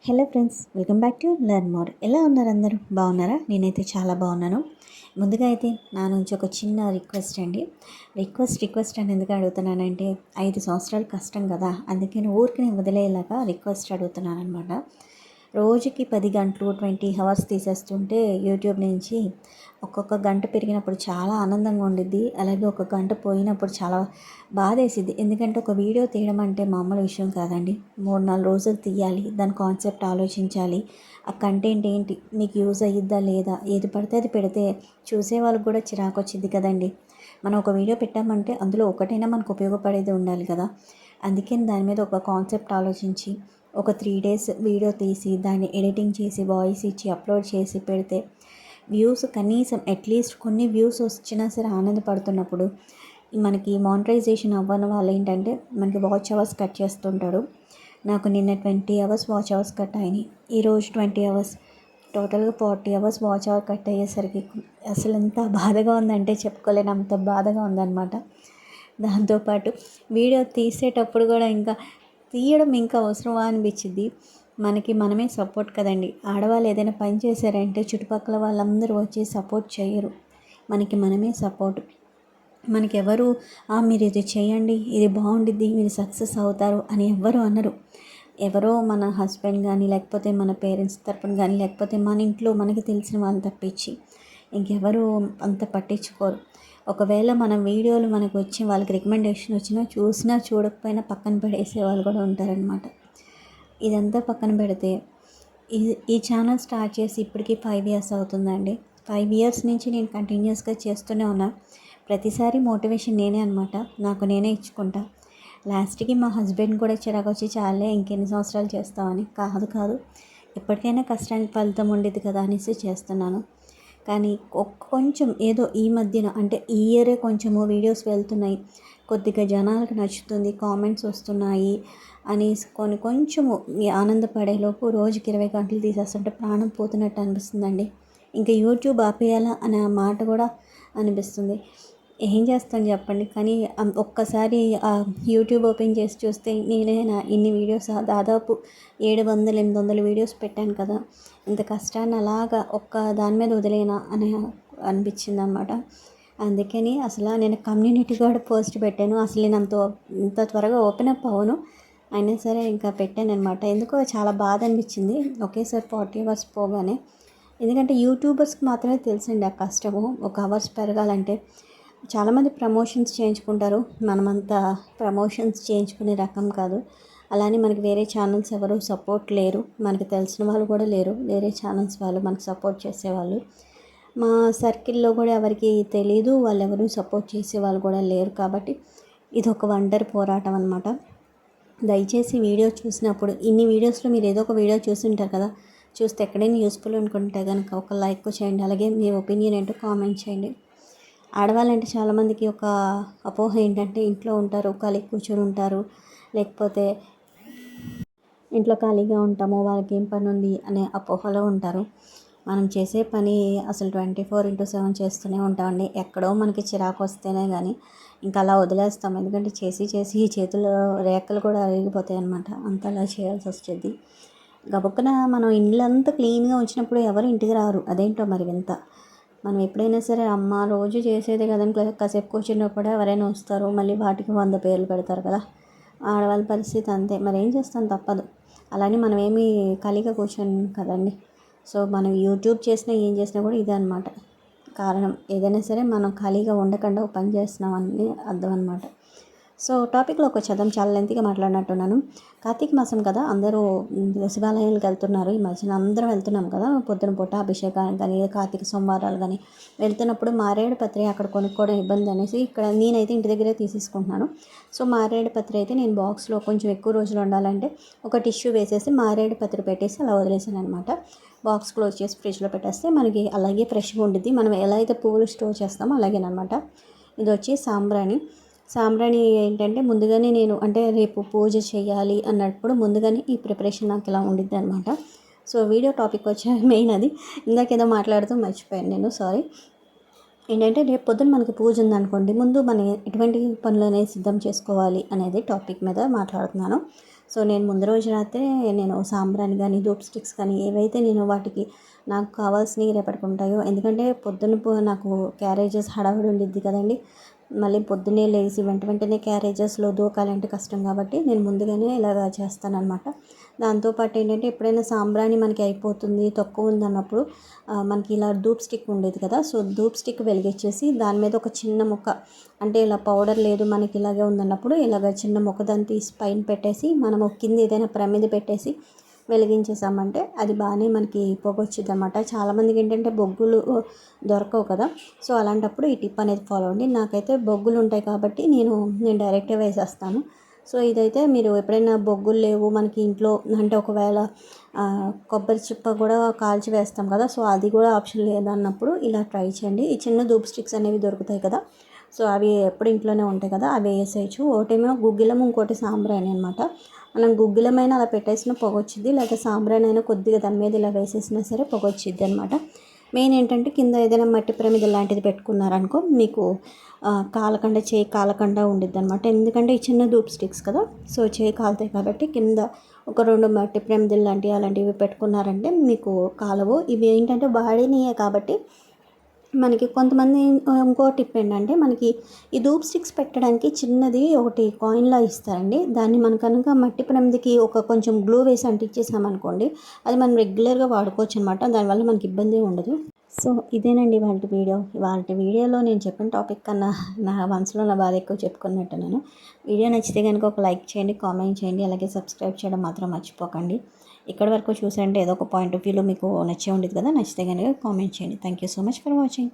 Hello friends, welcome back to learn more. ఎలా ఉన్నారు అందరూ? బాగున్నారా? నేనైతే చాలా బాగున్నాను. ముందుగా అయితే నా నుంచి ఒక చిన్న రిక్వెస్ట్ అండి. రిక్వెస్ట్ అని ఎందుకు అడుగుతున్నానంటే 5 సంవత్సరాలు కష్టం కదా, అందుకని ఊరికి వదిలేలాగా రిక్వెస్ట్ అడుగుతున్నాను అనమాట. రోజుకి 10 గంటలు 20 అవర్స్ తీసేస్తుంటే యూట్యూబ్ నుంచి ఒక్కొక్క గంట పెరిగినప్పుడు చాలా ఆనందంగా ఉండిద్ది. అలాగే ఒక గంట పోయినప్పుడు చాలా బాధేసిద్ది. ఎందుకంటే ఒక వీడియో తీయడం అంటే మామూలు విషయం కాదండి. 3-4 రోజులు తీయాలి, దాని కాన్సెప్ట్ ఆలోచించాలి, ఆ కంటెంట్ ఏంటి, మీకు యూజ్ అయ్యిద్దా లేదా, ఏది పడితే అది పెడితే చూసే వాళ్ళకి కూడా చిరాకు వచ్చింది కదండి. మనం ఒక వీడియో పెట్టామంటే అందులో ఒకటైనా మనకు ఉపయోగపడేది ఉండాలి కదా. అందుకని దాని మీద ఒక కాన్సెప్ట్ ఆలోచించి ఒక 3 డేస్ వీడియో తీసి దాన్ని ఎడిటింగ్ చేసి వాయిస్ ఇచ్చి అప్లోడ్ చేసి పెడితే వ్యూస్ కనీసం అట్లీస్ట్ కొన్ని వ్యూస్ వచ్చినా సరే ఆనందపడుతున్నప్పుడు, మనకి మానిటైజేషన్ అవ్వని వాళ్ళు ఏంటంటే మనకి వాచ్ అవర్స్ కట్ చేస్తుంటాడు. నాకు నిన్న 20 అవర్స్ వాచ్ అవర్స్ కట్ అయినాయి, ఈరోజు 20 అవర్స్, టోటల్గా 40 అవర్స్ వాచ్ అవర్ కట్ అయ్యేసరికి అసలు ఎంత బాధగా ఉందంటే చెప్పుకోలేను, అంత బాధగా ఉందన్నమాట. దాంతోపాటు వీడియో తీసేటప్పుడు కూడా ఇంకా తీయడం ఇంకా అవసరమా అనిపించింది. మనకి మనమే సపోర్ట్ కదండి. ఆడవాళ్ళు ఏదైనా పని చేశారంటే చుట్టుపక్కల వాళ్ళందరూ వచ్చి సపోర్ట్ చేయరు, మనకి మనమే సపోర్ట్. మనకెవరు మీరు ఇది చేయండి, ఇది బాగుండిద్ది, మీరు సక్సెస్ అవుతారు అని ఎవ్వరు అనరు. ఎవరో మన హస్బెండ్ కానీ, లేకపోతే మన పేరెంట్స్ తరపున కానీ, లేకపోతే మన ఇంట్లో మనకి తెలిసిన వాళ్ళు తప్పించి ఇంకెవరు అంత పట్టించుకోరు. ఒకవేళ మన వీడియోలు మనకు వచ్చి వాళ్ళకి రికమెండేషన్ వచ్చినా చూసినా చూడకపోయినా పక్కన పడేసే వాళ్ళు కూడా ఉంటారనమాట. ఇదంతా పక్కన పెడితే ఈ ఛానల్ స్టార్ట్ చేసి ఇప్పటికీ 5 ఇయర్స్ అవుతుందండి. 5 ఇయర్స్ నుంచి నేను కంటిన్యూస్గా చేస్తూనే ఉన్నా. ప్రతిసారి మోటివేషన్ నేనే అనమాట, నాకు నేనే ఇచ్చుకుంటా. లాస్ట్కి మా హస్బెండ్ కూడా చిరాకు వచ్చి చాలే ఇంకెన్ని సంవత్సరాలు చేస్తామని. కాదు, ఎప్పటికైనా కష్టానికి ఫలితం ఉండేది కదా అనేసి చేస్తున్నాను. కానీ కొంచెం ఏదో ఈ మధ్యన అంటే ఈ ఇయరే కొంచెము వీడియోస్ వెళ్తున్నాయి, కొద్దిగా జనాలకు నచ్చుతుంది, కామెంట్స్ వస్తున్నాయి అనేసి కొంచెము ఆనందపడేలోపు రోజుకి 20 గంటలు తీసేస్తుంటే ప్రాణం పోతున్నట్టు అనిపిస్తుందండి. ఇంకా యూట్యూబ్ ఆపేయాలా అనే మాట కూడా అనిపిస్తుంది. ఏం చేస్తాను చెప్పండి. కానీ ఒక్కసారి యూట్యూబ్ ఓపెన్ చేసి చూస్తే నేనైనా ఇన్ని వీడియోస్ దాదాపు 700-800 వీడియోస్ పెట్టాను కదా, ఇంత కష్టాన్ని అలాగా ఒక్క దాని మీద వదిలేనా అని అనిపించింది అన్నమాట. అందుకని అసలు నేను కమ్యూనిటీ కూడా పోస్ట్ పెట్టాను. అసలు నేను ఇంత త్వరగా ఓపెన్ అప్ అవ్వను, అయినా సరే ఇంకా పెట్టాను అనమాట. ఎందుకో చాలా బాధ అనిపించింది ఒకేసారి 40 అవర్స్ పోగానే. ఎందుకంటే యూట్యూబర్స్కి మాత్రమే తెలుసండి ఆ కష్టము. ఒక అవర్స్ పెరగాలంటే చాలామంది ప్రమోషన్స్ చేయించుకుంటారు, మనమంతా ప్రమోషన్స్ చేయించుకునే రకం కాదు. అలానే మనకి వేరే ఛానల్స్ ఎవరు సపోర్ట్ లేరు, మనకు తెలిసిన వాళ్ళు కూడా లేరు, వేరే ఛానల్స్ వాళ్ళు మనకు సపోర్ట్ చేసేవాళ్ళు మా సర్కిల్లో కూడా ఎవరికి తెలీదు, వాళ్ళు ఎవరు సపోర్ట్ చేసే వాళ్ళు కూడా లేరు. కాబట్టి ఇది ఒక ఒంటరి పోరాటం అనమాట. దయచేసి వీడియో చూసినప్పుడు ఇన్ని వీడియోస్లో మీరు ఏదో ఒక వీడియో చూసి ఉంటారు కదా, చూస్తే ఎక్కడైనా యూస్ఫుల్ అనుకుంటే కనుక ఒక లైక్ చేయండి, అలాగే మీ ఒపీనియన్ ఏంటో కామెంట్ చేయండి. ఆడవాళ్ళంటే చాలామందికి ఒక అపోహ ఏంటంటే ఇంట్లో ఉంటారు, ఖాళీగా కూర్చొని ఉంటారు, లేకపోతే ఇంట్లో ఖాళీగా ఉంటాము, వాళ్ళకి ఏం పని ఉంది అనే అపోహలో ఉంటారు. మనం చేసే పని అసలు 24/7 చేస్తూనే ఉంటామండి. ఎక్కడో మనకి చిరాకు వస్తేనే కానీ ఇంకా అలా వదిలేస్తాం. ఎందుకంటే చేసి ఈ చేతుల రేఖలు కూడా అరిగిపోతాయి అన్నమాట, అంతలా చేయాల్సి వస్తుంది. గబుక్కన మనం ఇల్లంతా క్లీన్గా ఉంచినప్పుడు ఎవరు ఇంటికి రారు, అదేంటో మరి వింత. మనం ఎప్పుడైనా సరే అమ్మ రోజు చేసేదే కదని కాసేపు కూర్చున్నప్పుడు ఎవరైనా వస్తారు, మళ్ళీ వాటికి 100 పేర్లు పెడతారు కదా. ఆడవాళ్ళ పరిస్థితి అంతే, మరి ఏం చేస్తాం, తప్పదు. అలానే మనం ఏమీ ఖాళీగా కూర్చొని కదండి. సో మనం యూట్యూబ్ చేసినా ఏం చేసినా కూడా ఇదే అనమాట కారణం. ఏదైనా సరే మనం ఖాళీగా ఉండకుండా ఒక పని చేస్తున్నామని అర్థం అనమాట. సో టాపిక్లో చదవం, చాలా లెంతీగా మాట్లాడినట్టున్నాను. కార్తీక మాసం కదా, అందరూ శివాలయాలకు వెళ్తున్నారు. ఈ మధ్యన అందరం వెళ్తున్నాం కదా, పొద్దున పూట అభిషేకానికి కానీ కార్తీక సోమవారాలు కానీ వెళ్తున్నప్పుడు మారేడు పత్రి అక్కడ కొనుక్కోవడం ఇబ్బంది అనేసి ఇక్కడ నేనైతే ఇంటి దగ్గరే తీసేసుకుంటున్నాను. సో మారేడు పత్రి అయితే నేను బాక్స్లో కొంచెం ఎక్కువ రోజులు ఉండాలంటే ఒక టిష్యూ వేసేసి మారేడు పత్రి పెట్టేసి అలా వదిలేసాను అనమాట. బాక్స్ క్లోజ్ చేసి ఫ్రిడ్జ్లో పెట్టేస్తే మనకి అలాగే ఫ్రెష్గా ఉండిద్ది. మనం ఎలా అయితే పువ్వులు స్టోర్ చేస్తామో అలాగేనమాట. ఇది వచ్చి సాంబ్రాణి ఏంటంటే ముందుగానే నేను అంటే రేపు పూజ చేయాలి అన్నప్పుడు ముందుగానే ఈ ప్రిపరేషన్ నాకు ఇలా ఉండిద్ది అనమాట. సో వీడియో టాపిక్ వచ్చే మెయిన్ అది, ఇందాకేదో మాట్లాడుతూ మర్చిపోయాను నేను, సారీ. ఏంటంటే రేపు పొద్దున్న మనకి పూజ ఉందనుకోండి, ముందు మనం ఎటువంటి పనులు అనేది సిద్ధం చేసుకోవాలి అనేది టాపిక్ మీద మాట్లాడుతున్నాను. సో నేను ముందు రోజు రాత్రే నేను సాంబ్రాణి కానీ ధూప్ స్టిక్స్ కానీ ఏవైతే నేను వాటికి నాకు కావాల్సినవి రేపటికి ఉంటాయో, ఎందుకంటే పొద్దున్న నాకు క్యారేజెస్ హడావిడి ఉండిద్ది కదండి. మళ్ళీ పొద్దున్నే లేచి వెంటనే క్యారేజెస్లో దూకాలంటే కష్టం కాబట్టి నేను ముందుగానే ఇలాగ చేస్తానన్నమాట. దాంతోపాటు ఏంటంటే ఎప్పుడైనా సాంబ్రాణి మనకి అయిపోతుంది తక్కువ ఉందన్నప్పుడు మనకి ఇలా ధూప్ స్టిక్ ఉండేది కదా, సో ధూప్ స్టిక్ వెలిగించేసి దాని మీద ఒక చిన్న ముక్క, అంటే ఇలా పౌడర్ లేదు మనకి ఇలాగే ఉందన్నప్పుడు ఇలాగ చిన్న ముక్క దాన్ని తీసి పైన పెట్టేసి మనము కింద ఏదైనా ప్రమిద పెట్టేసి వెలిగించేసామంటే అది బాగానే మనకి పొగొచ్చింది అనమాట. చాలామందికి ఏంటంటే బొగ్గులు దొరకవు కదా, సో అలాంటప్పుడు ఈ టిప్ అనేది ఫాలో అవ్వండి. నాకైతే బొగ్గులు ఉంటాయి కాబట్టి నేను డైరెక్ట్గా వేసేస్తాను. సో ఇదైతే మీరు ఎప్పుడైనా బొగ్గులు లేవు మనకి ఇంట్లో అంటే ఒకవేళ కొబ్బరి చిప్ప కూడా కాల్చి వేస్తాం కదా, సో అది కూడా ఆప్షన్ లేదన్నప్పుడు ఇలా ట్రై చేయండి. ఈ చిన్న ధూప్ స్టిక్స్ అనేవి దొరుకుతాయి కదా, సో అవి ఎప్పుడు ఇంట్లోనే ఉంటాయి కదా, అవి వేసేయచ్చు. ఒకటేమో గుగ్గిలం, ఇంకోటి సాంబ్రాణి అనమాట. మనం గుగ్గిలమైన అలా పెట్టేసిన పొగొచ్చిద్ది, లేకపోతే సాంబ్రాణి అయినా కొద్దిగా దాని మీద ఇలా వేసేసినా సరే పొగొచ్చిద్ది అనమాట. మెయిన్ ఏంటంటే కింద ఏదైనా మట్టి ప్రమిద లాంటిది పెట్టుకున్నారనుకో మీకు కాలకుండా చేయి కాలకుండా ఉండిద్ది అనమాట. ఎందుకంటే ఈ చిన్న ధూప్ స్టిక్స్ కదా, సో చేయి కాలుతాయి కాబట్టి కింద ఒక 2 మట్టి ప్రమిదలు లాంటివి అలాంటివి పెట్టుకున్నారంటే మీకు కాలవు. ఇవి ఏంటంటే వాడినయే కాబట్టి మనకి కొంతమంది ఇంకో టిప్ ఏంటంటే మనకి ఈ ధూప్ స్టిక్స్ పెట్టడానికి చిన్నది ఒకటి కాయిన్లా ఇస్తారండి. దాన్ని మన కనుక మట్టి ప్రమిదికి ఒక కొంచెం గ్లూ వేసి అంటించేసామనుకోండి, అది మనం రెగ్యులర్గా వాడుకోవచ్చు అనమాట. దానివల్ల మనకి ఇబ్బంది ఉండదు. సో ఇదేనండి ఇవాళ వీడియోలో నేను చెప్పిన టాపిక్ కన్నా నా మనసులో నా బాధ ఎక్కువ చెప్పుకున్నట్టున్నాను. వీడియో నచ్చితే కనుక ఒక లైక్ చేయండి, కామెంట్ చేయండి, అలాగే సబ్స్క్రైబ్ చేయడం మాత్రం మర్చిపోకండి. ఇక్కడ వరకు చూసారంటే ఏదో ఒక పాయింట్ ఆఫ్ వ్యూలో మీకు నచ్చే ఉండేది కదా, నచ్చితే కనుక కామెంట్ చేయండి. Thank you so much for watching.